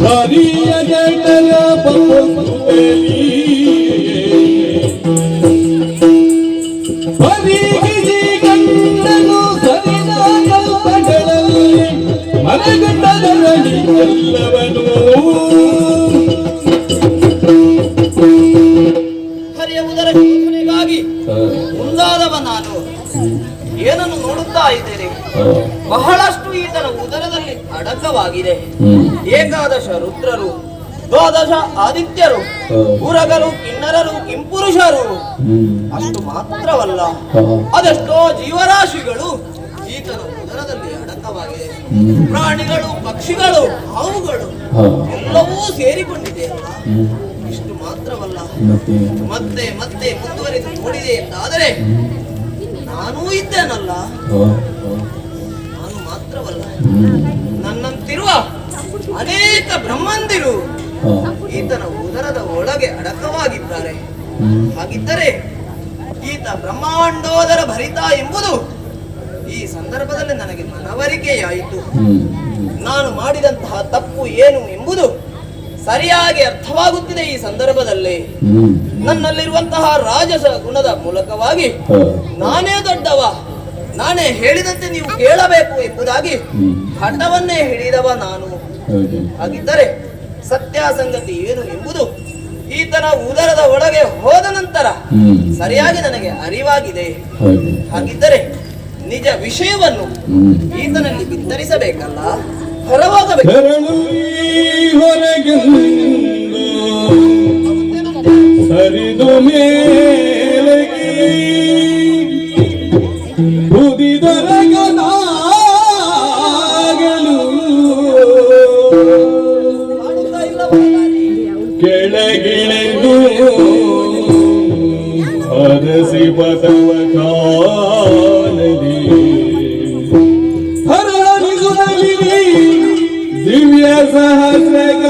ಹರಿಯ ಜಟರ ಪಪುವೆಲಿ ಹರಿಗಿಜಿ ಗಂಡನು ಸರಿದ ಕಲ್ಪಗಳಲ್ಲಿ ಮನಗಂಡದರಲ್ಲಿ ಎಲ್ಲವನು ಹರಿಯ ಉದರ ಶೋಧನೆಗಾಗಿ ಮುಂದಾದವ ನಾನು ಏನನ್ನು ನೋಡುತ್ತಾ ಇದ್ದೇನೆ. ಬಹಳಷ್ಟು ಈತನ ಉದರದಲ್ಲಿ ಅಡಕವಾಗಿದೆ. ಏಕಾದಶ ರುದ್ರರು, ದ್ವಾದಶ ಆದಿತ್ಯರು, ಪುರಗರು, ಕಿನ್ನರರು, ಕಿಂಪುರುಷರು. ಅಷ್ಟು ಮಾತ್ರವಲ್ಲ, ಅದೆಷ್ಟೋ ಜೀವರಾಶಿಗಳು ಈತನ ಉದರದಲ್ಲಿ ಅಡಕವಾಗಿದೆ. ಪ್ರಾಣಿಗಳು, ಪಕ್ಷಿಗಳು, ಹಾವುಗಳು ಎಲ್ಲವೂ ಸೇರಿಕೊಂಡಿದೆ. ಇಷ್ಟು ಮಾತ್ರವಲ್ಲ, ಮತ್ತೆ ಮತ್ತೆ ಮುಂದುವರೆದು ನೋಡಿದೆ ಎಂದಾದರೆ ನಾನೂ ಇದ್ದೇನಲ್ಲ. ನಾನು ಮಾತ್ರವಲ್ಲ, ನನ್ನಂತಿರುವ ಅನೇಕ ಬ್ರಹ್ಮಂದಿರು ಈತನ ಉದರದ ಒಳಗೆ ಅಡಕವಾಗಿದ್ದಾರೆ. ಹಾಗಿದ್ದರೆ ಈತ ಬ್ರಹ್ಮಾಂಡೋದರ ಭರಿತ ಎಂಬುದು ಈ ಸಂದರ್ಭದಲ್ಲಿ ನನಗೆ ಮನವರಿಕೆಯಾಯಿತು. ನಾನು ಮಾಡಿದಂತಹ ತಪ್ಪು ಏನು ಎಂಬುದು ಸರಿಯಾಗಿ ಅರ್ಥವಾಗುತ್ತಿದೆ. ಈ ಸಂದರ್ಭದಲ್ಲಿ ನನ್ನಲ್ಲಿರುವಂತಹ ರಾಜಸ ಗುಣದ ಮೂಲಕವಾಗಿ ನಾನೇ ದೊಡ್ಡವ, ನಾನೇ ಹೇಳಿದಂತೆ ನೀವು ಕೇಳಬೇಕು ಎಂಬುದಾಗಿ ಹಠವನ್ನೇ ಹಿಡಿದವ ನಾನು. ಹಾಗಿದ್ದರೆ ಸತ್ಯಾಸಂಗತಿ ಏನು ಎಂಬುದು ಈತನ ಉದರದ ಒಳಗೆ ಹೋದ ನಂತರ ಸರಿಯಾಗಿ ನನಗೆ ಅರಿವಾಗಿದೆ. ಹಾಗಿದ್ದರೆ ನಿಜ ವಿಷಯವನ್ನು ಈತನಲ್ಲಿ ಬಿತ್ತರಿಸಬೇಕಲ್ಲ, ಹೊರವಾಗಬೇಕು. ಸರಿದು ಮೇಲೆಗೆ ಉದಿದೊರಗನಾಗಲು ಕೆಳಗಿಳೆದು ಹರಸಿ ಬಸವ ಕಾಲದಿ ಹರಣಿಸುತ್ತಲಿ ದಿವ್ಯ ಸಹಸ್ರಗ